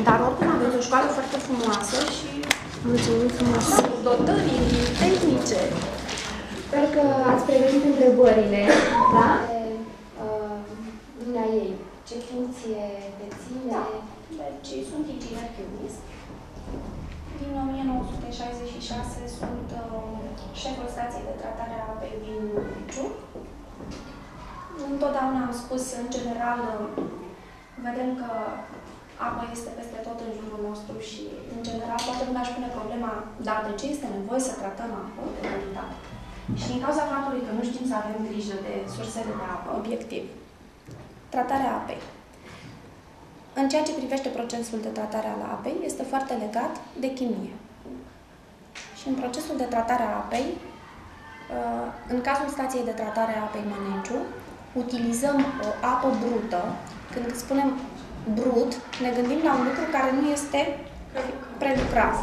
Dar oricum aveți o școală foarte frumoasă și mulțumim frumos dotării tehnice. Sper că ați pregătit întrebările, da? Lumea ei. Ce funcție deține? Da. Deci sunt inginer chimist. Din 1966 sunt șeful stației de tratare a apei din Măneciu. Întotdeauna am spus, în general, vedem că apa este peste tot în jurul nostru și, în general, toată lumea își pune problema, dar de ce este nevoie să tratăm apă de calitate? Și din cauza faptului că nu știm să avem grijă de sursele de apă, obiectiv, tratarea apei. În ceea ce privește procesul de tratare al apei, este foarte legat de chimie. Și în procesul de tratare a apei, în cazul stației de tratare a apei Măneciu, utilizăm o apă brută. Când spunem brut, ne gândim la un lucru care nu este prelucrat.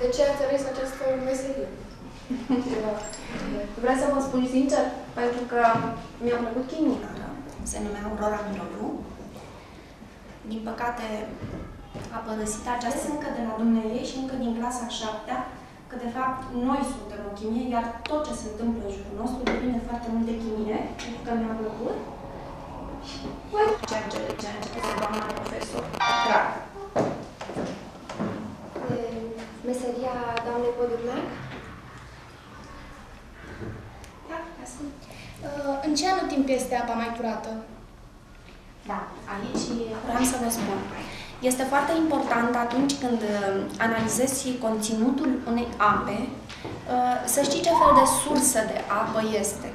De ce ați ales această meserie? Vreau să vă spun sincer, pentru că mi-a plăcut chimia. Se numea Aurora Miroiu. Din păcate, a părăsit această încă de la dumneavoastră și încă din clasa a 7-a, că de fapt noi suntem o chimie, iar tot ce se întâmplă în jurul nostru depinde foarte mult de chimie, pentru că mi-a plăcut. Și ceea ce a început doamna profesor. Drag. Meseria doamnei Podurnac? Da, ascult. În ce anotimp este apa mai curată? Da, aici vreau să vă spun. Este foarte important atunci când analizezi conținutul unei ape, să știi ce fel de sursă de apă este.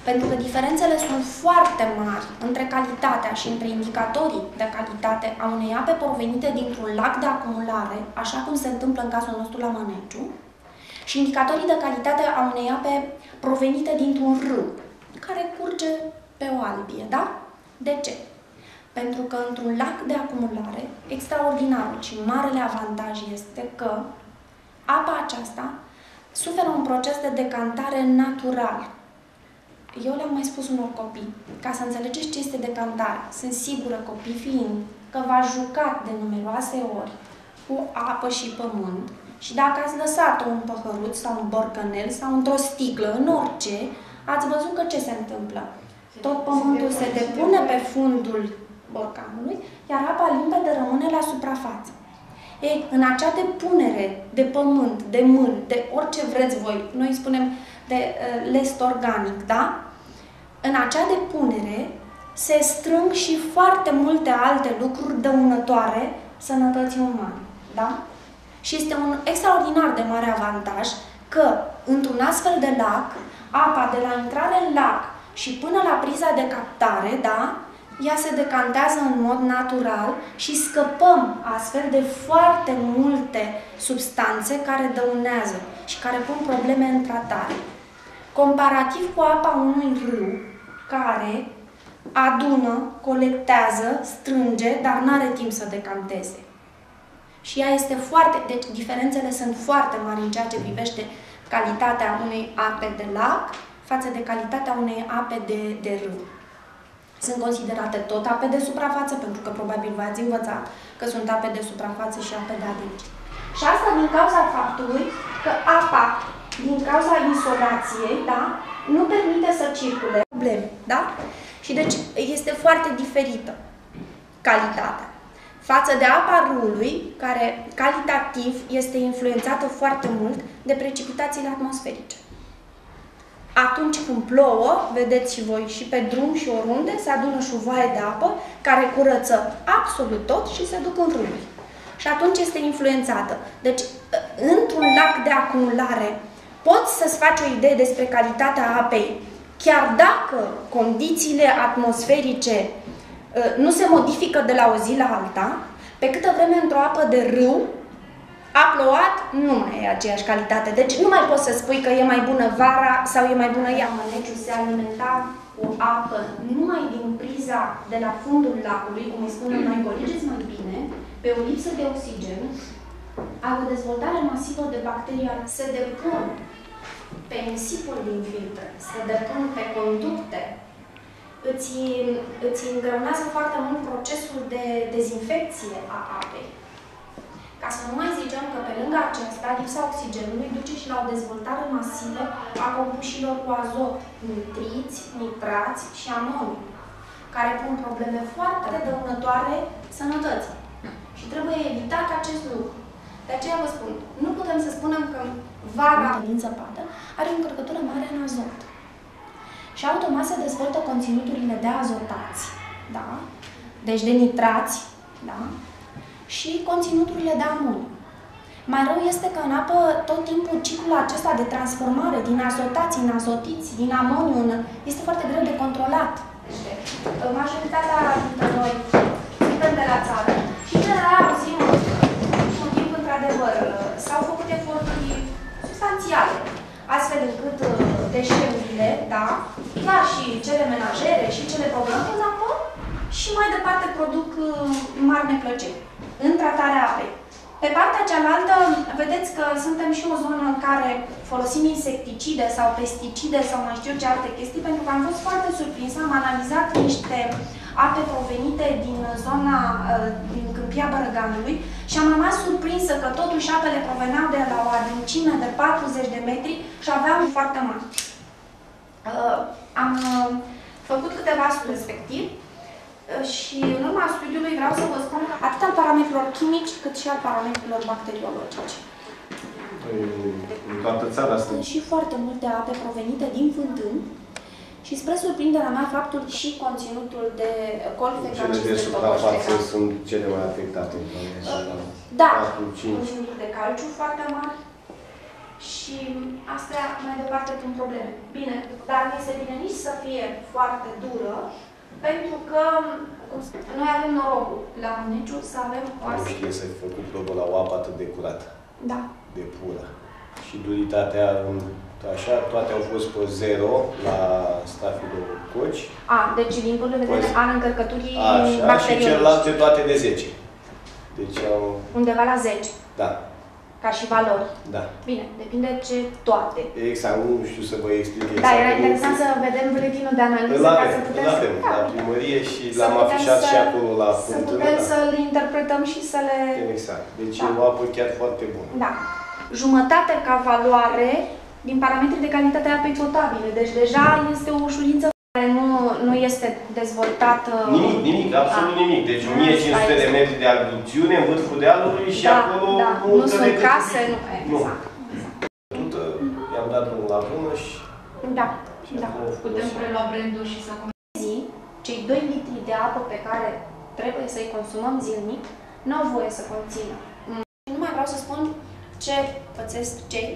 Pentru că diferențele sunt foarte mari între calitatea și între indicatorii de calitate a unei ape provenite dintr-un lac de acumulare, așa cum se întâmplă în cazul nostru la Măneciu, și indicatorii de calitate a unei ape provenite dintr-un râu, care curge pe o albie, da? De ce? Pentru că într-un lac de acumulare, extraordinarul și marele avantaj este că apa aceasta suferă un proces de decantare natural. Eu le-am mai spus unor copii, ca să înțelegeți ce este decantare. Sunt sigură, copii fiind, că v-ați jucat de numeroase ori cu apă și pământ și dacă ați lăsat-o în păhăruț sau în borcanel sau într-o sticlă, în orice, ați văzut că ce se întâmplă? Tot pământul se depune pe fundul borcanului, iar apa limpede rămâne la suprafață. Ei, în acea depunere de pământ, de mâl, de orice vreți voi, noi spunem de lest organic, da? În acea depunere se strâng și foarte multe alte lucruri dăunătoare sănătății umane, da? Și este un extraordinar de mare avantaj că într-un astfel de lac, apa de la intrare în lac și până la priza de captare, da? Ea se decantează în mod natural și scăpăm astfel de foarte multe substanțe care dăunează și care pun probleme în tratare. Comparativ cu apa unui râu care adună, colectează, strânge, dar nu are timp să decanteze. Și ea este foarte... Deci diferențele sunt foarte mari în ceea ce privește calitatea unei ape de lac față de calitatea unei ape de râu. Sunt considerate tot ape de suprafață, pentru că probabil v-ați învățat că sunt ape de suprafață și ape de adânci. Și asta din cauza faptului că apa, din cauza insolației, da, nu permite să circule probleme, da? Și deci este foarte diferită calitatea față de apa râului, care calitativ este influențată foarte mult de precipitațiile atmosferice. Atunci când plouă, vedeți și voi, și pe drum și oriunde, se adună șuvoaie de apă care curăță absolut tot și se duc în râuri. Și atunci este influențată. Deci, într-un lac de acumulare, poți să-ți faci o idee despre calitatea apei, chiar dacă condițiile atmosferice nu se modifică de la o zi la alta, pe câtă vreme într-o apă de râu, a plouat, nu mai e aceeași calitate. Deci nu mai poți să spui că e mai bună vara sau e mai bună ea. Măneciu se alimenta cu apă numai din priza de la fundul lacului, cum îi spunem noi, înțelegeți mai bine, pe o lipsă de oxigen, au o dezvoltare masivă de bacterii, se depun pe nisipul din filtre, se depun pe conducte. îți îngreunează foarte mult procesul de dezinfecție a apei. Ca să nu mai zicem că pe lângă acesta, lipsa oxigenului duce și la o dezvoltare masivă a compușilor cu azot, nitriți, nitrați și amoniu, care pun probleme foarte dăunătoare sănătății. Și trebuie evitat acest lucru. De aceea vă spun, nu putem să spunem că vara din zăpadă are o încărcătură mare în azot. Și automat se dezvoltă conținuturile de azotați, da? Deci de nitrați, da? Și conținuturile de amoniu. Mai rău este că în apă tot timpul ciclul acesta de transformare din azotați în azotiți, din amoniu, este foarte greu de controlat. Majoritatea dintre noi suntem de la țară și în general auzim un timp, într-adevăr, s-au făcut eforturi substanțiale, astfel încât deșeurile, da, dar și cele menajere și cele programate în apă și mai departe produc mari neplăceri în tratarea apei. Pe partea cealaltă, vedeți că suntem și o zonă în care folosim insecticide sau pesticide sau mai știu ce alte chestii, pentru că am fost foarte surprinsă, am analizat niște ape provenite din zona, din Câmpia Bărăganului și am rămas surprinsă că totuși apele proveneau de la o adâncime de 40 de metri și aveau foarte mari. Am făcut câteva studii respectiv și în urma studiului vreau să vă spun că atât al parametrilor chimici cât și al parametrilor bacteriologici. În toată țara asta. Sunt și foarte multe ape provenite din fântâni și spre surprinderea mea faptul și conținutul de col fecal și cele de suprafață sunt cele mai afectate. Da, conținutul de calciu foarte mare și astea mai departe sunt probleme. Bine, dar nu este bine nici să fie foarte dură, pentru că noi avem norocul la Mâneciu să avem oase. Nu știe să fi făcut probă la o apă atât de curată. Da. De pură. Și duritatea, așa, toate au fost pe 0 la stafilul coci. Deci din punct de vedere al încărcăturii așa, și celelalte toate de 10. Deci au... Undeva la 10. Da. Ca și valori. Da. Bine, depinde ce toate. Exact, nu știu să vă explic exact. Da, era interesant să vedem buletinul de analiză ca să putem să... la primărie și l-am afișat și acolo la fântână. Să putem să-l interpretăm și să le... Exact. Deci e o apă chiar foarte bună. Da. Jumătate ca valoare din parametrii de calitate a apei potabile. Deci deja este o ușurință care nu este dezvoltată... Nimic, absolut nimic. Deci 1500 de metri de abducțiune în vârful dealului și acolo... Nu sunt case, nu. Exact. I-am dat drumul la bună și... Da. Putem prelua brandul și să... Cei 2 litri de apă pe care trebuie să-i consumăm zilnic, nu au voie să conțină. Nu mai vreau să spun ce pățesc cei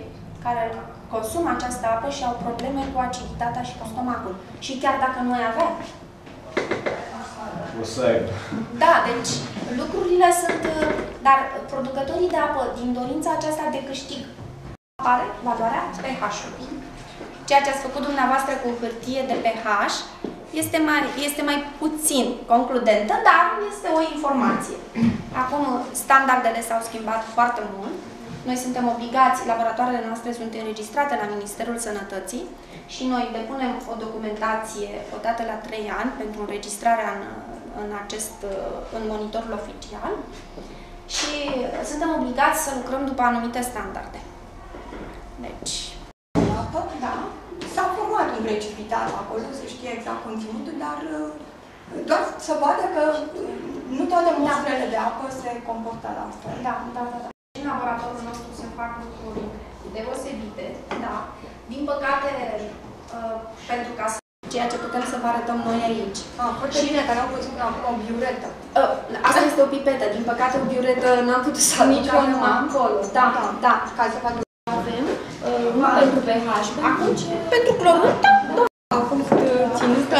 care consumă această apă și au probleme cu aciditatea și cu stomacul. Și chiar dacă noi avem. O să aibă. Da, deci lucrurile sunt... Dar producătorii de apă, din dorința aceasta de câștig, apare valoarea pH-ului. Ceea ce ați făcut dumneavoastră cu hârtie de pH este mai puțin concludentă, dar este o informație. Acum, standardele s-au schimbat foarte mult. Noi suntem obligați, laboratoarele noastre sunt înregistrate la Ministerul Sănătății și noi depunem o documentație odată la 3 ani pentru înregistrarea în monitorul oficial și suntem obligați să lucrăm după anumite standarde. Deci... Da. S-a format un precipitat acolo, se știe exact conținutul, dar doar să vadă că nu toate mustrele de apă se comportă la asta. Da. În laboratorul nostru se fac lucruri deosebite, da. Din păcate, pentru ca să ceea ce putem să vă arătăm noi aici. Foarte bine că n-am văzut până acum o biuretă. Asta este o pipetă. Din păcate, o biuretă n-am putut să aducem acolo. Da. Ca să vadă. Avem pentru pH. Acum ce? Pentru clorur? Da. A fost ținută,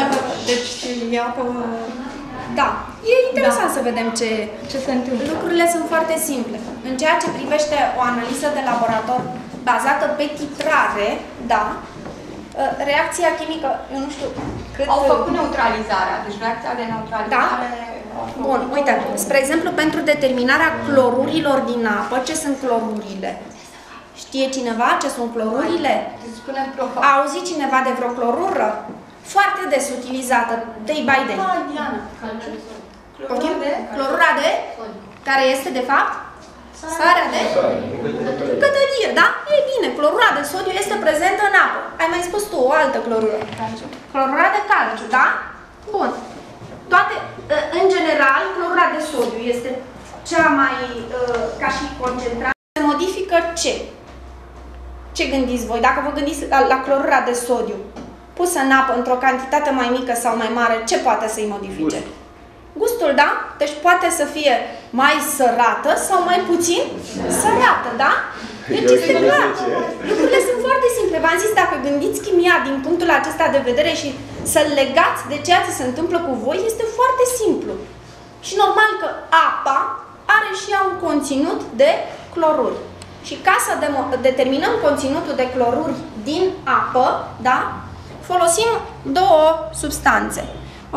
deci e apă... Da. E interesant să vedem ce se întâmplă. Lucrurile sunt foarte simple. În ceea ce privește o analiză de laborator bazată pe titrare, da, reacția chimică, eu nu știu cât... Au făcut neutralizarea, deci reacția de neutralizare... Da? Bun, uite, spre exemplu, pentru determinarea clorurilor din apă, ce sunt clorurile? Știe cineva ce sunt clorurile? A auzit cineva de vreo clorură? foarte des utilizată, day by day. Hai, Diana. Clorura de? Care este, de fapt? Sarea de? Cătărie, da? Ei bine, clorura de sodiu este prezentă în apă. Ai mai spus tu o altă clorură. Clorura de calciu, da? Bun. Toate, în general, clorura de sodiu este cea mai, ca și concentrată. Se modifică ce? Ce gândiți voi? Dacă vă gândiți la clorura de sodiu, pusă în apă într-o cantitate mai mică sau mai mare, ce poate să-i modifice? Gustul, da? Deci poate să fie mai sărată sau mai puțin sărată, da? Deci este clar. Lucrurile sunt foarte simple. V-am zis, dacă gândiți chimia din punctul acesta de vedere și să-l legați de ceea ce se întâmplă cu voi, este foarte simplu. Și normal că apa are și ea un conținut de cloruri. Și ca să determinăm conținutul de cloruri din apă, da? Folosim două substanțe.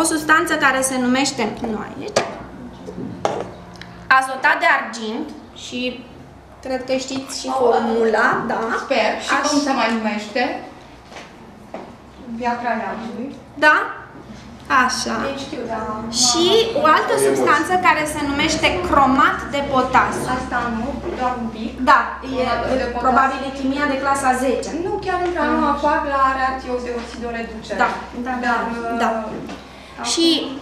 O substanță care se numește, nu aici, azotat de argint și cred că știți și formula, da? Sper. Și cum se mai numește? Viagra neamului. Da? Așa. Deci știu, da. Și o altă substanță care se numește cromat de potasiu. Asta nu, doar un pic. Da, e probabil e chimia de clasa 10. Nu, chiar încă nu fac la reacție oxidoreducere. Da, da. Și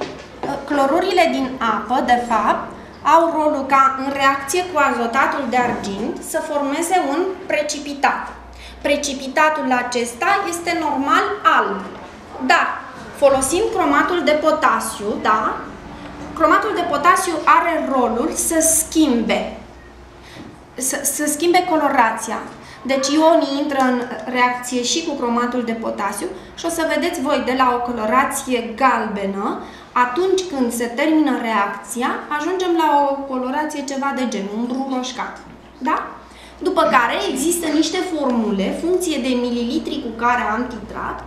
clorurile din apă, de fapt, au rolul ca în reacție cu azotatul de argint să formeze un precipitat. Precipitatul acesta este normal alb, dar folosind cromatul de potasiu, da? Cromatul de potasiu are rolul să schimbe colorația. Deci ionii intră în reacție și cu cromatul de potasiu și o să vedeți voi de la o colorație galbenă, atunci când se termină reacția, ajungem la o colorație ceva de genul, umbru roșcat. Da? După care există niște formule, funcție de mililitri cu care am titrat,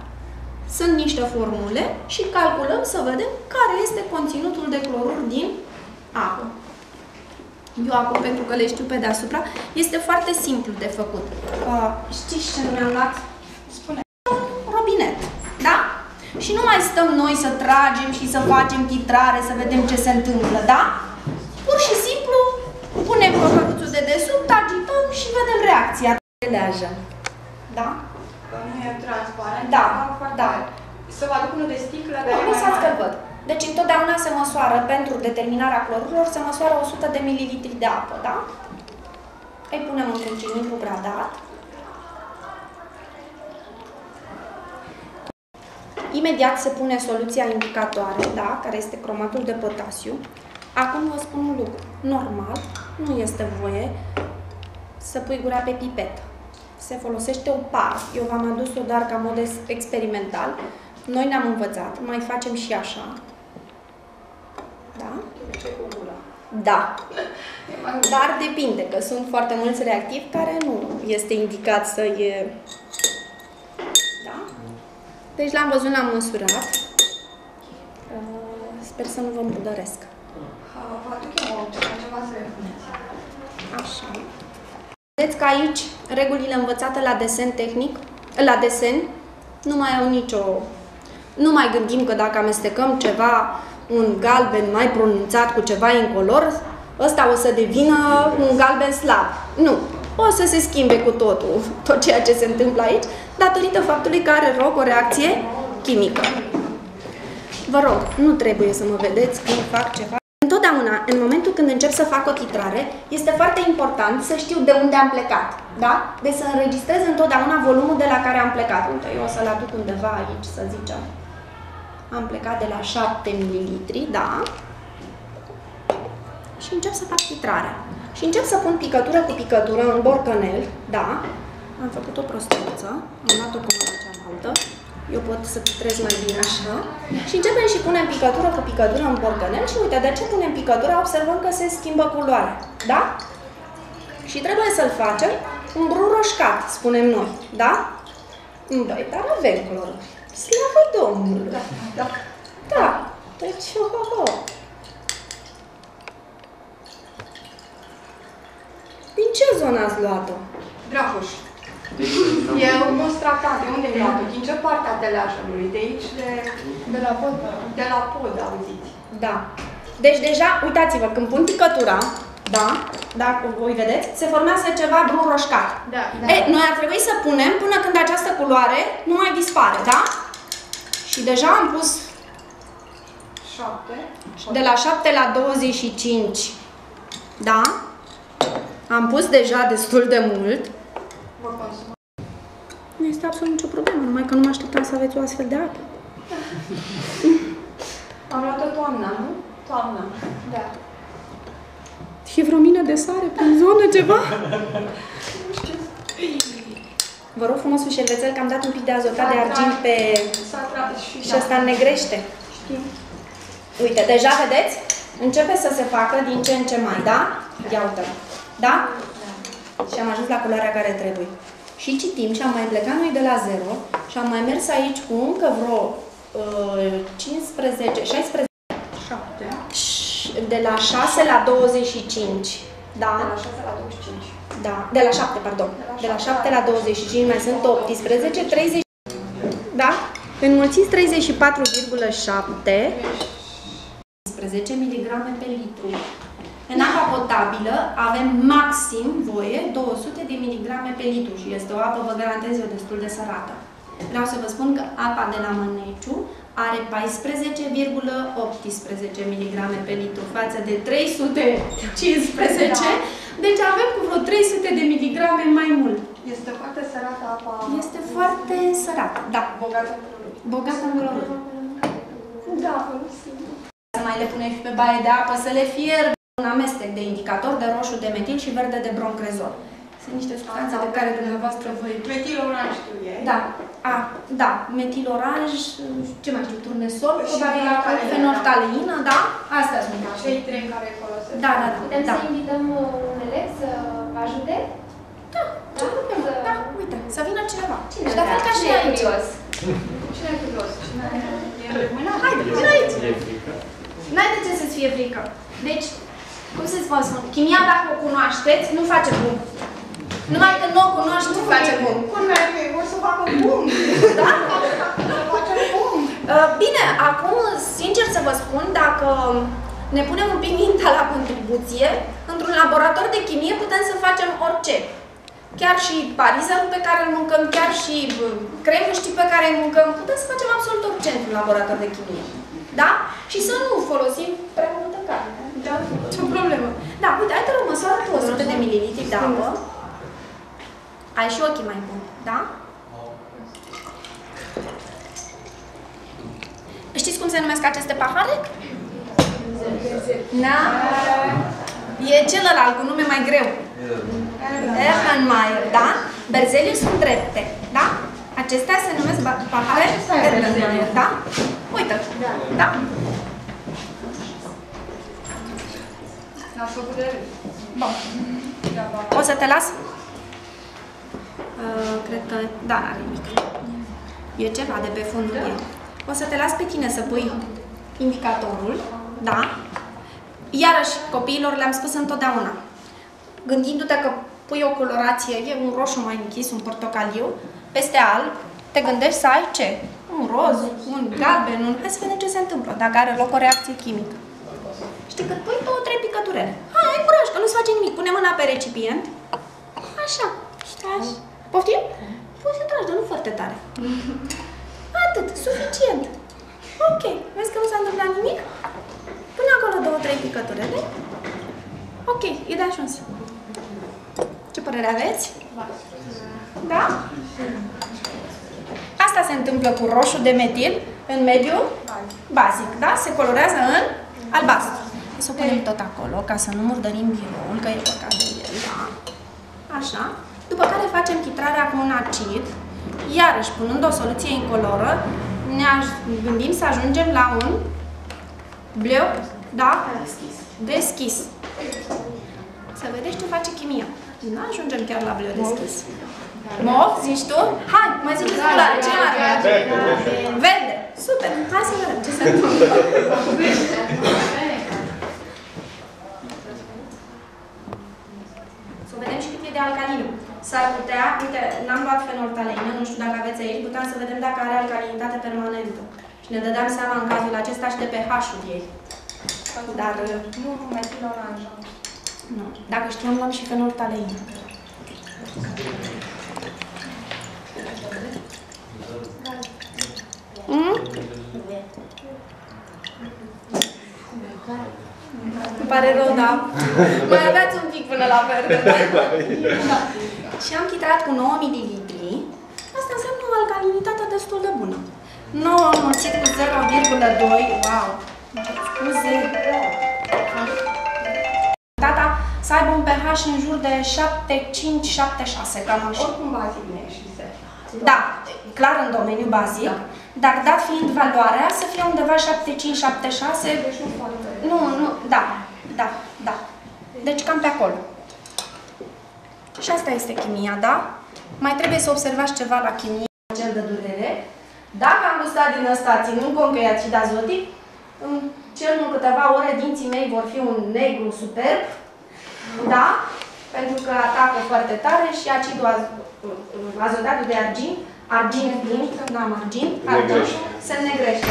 sunt niște formule și calculăm să vedem care este conținutul de cloruri din apă. Eu acum, pentru că le știu pe deasupra, este foarte simplu de făcut. Știți ce mi-am luat? Spune. Robinet, da? Și nu mai stăm noi să tragem și să facem titrare, să vedem ce se întâmplă, da? Pur și simplu punem păhăruțul de desubt, agităm și vedem reacția. Da? Nu e transparent. Da, da. Să vă aduc unul de sticlă. Nu, lăsați că văd. Deci întotdeauna se măsoară, pentru determinarea clorurilor, se măsoară 100 de mililitri de apă, da? Îi punem într-un cilindru gradat. Imediat se pune soluția indicatoare, da? Care este cromatul de potasiu. Acum vă spun un lucru. Normal, nu este voie să pui gura pe pipetă. Se folosește o pară. Eu v-am adus-o doar ca mod experimental. Noi ne-am învățat, mai facem și așa. Da? Da. Dar depinde, că sunt foarte mulți reactivi care nu este indicat să e... Da? Deci l-am văzut, l-am măsurat. Sper să nu vă împudăresc. Vă aduc eu ceva să repuneți. Așa. Vedeți că aici regulile învățate la desen tehnic, la desen, nu mai au nicio... Nu mai gândim că dacă amestecăm ceva, un galben mai pronunțat cu ceva incolor, ăsta o să devină un galben slab. Nu. O să se schimbe cu totul, tot ceea ce se întâmplă aici, datorită faptului că are loc o reacție chimică. Vă rog, nu trebuie să mă vedeți când fac ceva. Întotdeauna, în momentul când încep să fac o titrare, este foarte important să știu de unde am plecat. Da? Deci să înregistrez întotdeauna volumul de la care am plecat. Uite, eu o să-l aduc undeva aici, să zicem. Am plecat de la 7 ml, da? Și încep să fac titrarea. Și încep să pun picătură cu picătură în borcanel, da? Am făcut o prostuță, am luat-o cu mâna cealaltă. Eu pot să titrez mai bine așa. Și începem și punem picătură cu picătură în borcanel și uite, de ce punem picătura? Observăm că se schimbă culoarea, da? Și trebuie să-l facem un brun roșcat, spunem noi, da? Băi, dar avem culori. Slavă Domnului! Da, da. Da, deci, ho-ho-ho! Din ce zonă ați luat-o? Dragoș. E un stratat. De unde e luat? Din ce parte a teleajului? De aici? De la pod. De la pod, auziți. Da. Deci deja, uitați-vă, când pun picătura, da, dacă voi vedeți, se formează ceva brun roșcat. Da. Noi ar trebui să punem până când această culoare nu mai dispare, da? Și deja am pus 7. de la 7 la 25, da? Am pus deja destul de mult. Vă consum. Nu este absolut nicio problemă, numai că nu mă așteptam să aveți o astfel de apă. Am luat-o toamna, nu? Toamna. Da. E vreo mină de sare prin zonă, ceva? Vă rog frumos, un șervețel, că am dat un pic de azotat de argint pe... Și ăsta înnegrește. Știm. Uite, deja vedeți? Începe să se facă din ce în ce mai, da? Ia uite. Da? Și am ajuns la culoarea care trebuie. Și citim și am mai plecat noi de la 0 și am mai mers aici cu încă vreo 15, 16, 7. de la 6 la 25. Da? De la 6 la 25. Da, de la 7, pardon. De la 7 la 25 mai sunt 18, 30. Da? Înmulțiți 34,7 15 mg pe litru. În apa potabilă avem maxim voie 200 de mg pe litru și este o apă, vă garantez eu, destul de sărată. Vreau să vă spun că apa de la Măneciu are 14,18 mg pe litru față de 315, deci avem cu vreo 300 de miligrame mai mult. Este foarte sărată apa. Este foarte sărată, da. Bogată în cloruri. Bogată în cloruri. Da, Să mai le punem și pe baie de apă, să le fierbe. Un amestec de indicator de roșu de metil și verde de broncrezol. Sunt niște substanțe de care dumneavoastră voi... Metil oranj știu ei. Da. Da. Metil oranj, ce mai știu, turnesol, Și probabil fenolftaleină, da? Astea sunt. Cei 3 care folosesc. Da. Putem să invităm un elev să vă ajute? Da, uite, să vină cineva. Cine? Și la fel ca și Cine e aici. curios? Cine e curios? Haide, vino aici. N-ai de ce să-ți fie frică. Deci, cum să-ți vă spun, chimia, dacă o cunoașteți, nu face bun. Numai că nu o cunoști, nu face bun. Cum ai vor să facă bun? Da? Să facem bun. Bine, acum, sincer să vă spun, dacă ne punem un pic mintea la contribuție, într-un laborator de chimie putem să facem orice. Chiar și parizerul pe care îl mâncăm, chiar și cremuștii pe care îi mâncăm, putem să facem absolut orice într-un laborator de chimie. Da? Și să nu folosim prea multă carne. Da? Ce problemă. Da, uite, hai te rog, măsoară tu 100 de mililitri de apă. Ai și ochii mai buni, da? Știți cum se numesc aceste pahare? Da? E celălalt cu nume mai greu. Erlenmeyer, da? Berzeliu sunt drepte, da? Acestea se numesc pahare Erlenmeyer, da? Uite, da? Bun. O să te las? Cred că, da, n-are nimic. E ceva de pe fundul ei. O să te las pe tine să pui indicatorul, da? Iarăși, copiilor le-am spus întotdeauna, gândindu-te că pui o colorație, e un roșu mai închis, un portocaliu, peste alb, te gândești să ai ce? Un roz, un galben, un... Hai să vedem ce se întâmplă, dacă are loc o reacție chimică. Știi, când pui 2-3 picăturele, hai, ai curaj, că nu-ți face nimic, pune mâna pe recipient, așa, așa. Poftim? Poți să tragi, dar nu foarte tare. Atât, suficient. Ok, vezi că nu s-a întâmplat nimic? Pune acolo 2-3 picăturele. Ok, e de ajuns. Ce părere aveți? Da? Asta se întâmplă cu roșu de metil în mediul bazic, da? Se colorează în albastru. O să o punem tot acolo, ca să nu murdărim biroul, că e păcat de el, da? Așa. După care facem titrarea cu un acid. Iarăși, punând o soluție incoloră, ne gândim să ajungem la un bleu, da? Deschis. Să vedeți ce face chimia. Nu ajungem chiar la bleu deschis. Mov, zici tu? Hai, mai ziceți culoare. Ce are? Verde. Super. Hai să vedem ce se întâmplă. Să vedem și cât e de alcalină. s-ar putea, uite, n-am luat fenolftaleină, nu știu dacă aveți aici, puteam să vedem dacă are alcalinitate permanentă. Și ne dădeam seama în cazul acesta și de pH-ul ei. Dar Nu, metil oranjă. nu. Dacă știam, luăm și fenolftaleină. Îmi pare rău, da. Mai aveați un pic până la verde. Da. Și am chitrat cu 9 ml. Asta înseamnă o alcalinitate destul de bună. 9 înmulțit cu 0,2. Wow! Scuze. Tata să aibă un pH în jur de 7,5-7,6, cam așa. Oricum bazic ne ieșise. Da, clar în domeniul bazic, dar dat fiind valoarea, să fie undeva 7,5-7,6. Deci nu foarte. Nu, da. Deci cam pe acolo. Și asta este chimia, da? Mai trebuie să observați ceva la chimie, cel de durere. Dacă am gustat din ăsta, ținând cont că e acid azotic, în cel mult câteva ore dinții mei vor fi un negru superb, da? Pentru că atacă foarte tare și acidul azotatul de argint fiind, n-am argint, se negrește.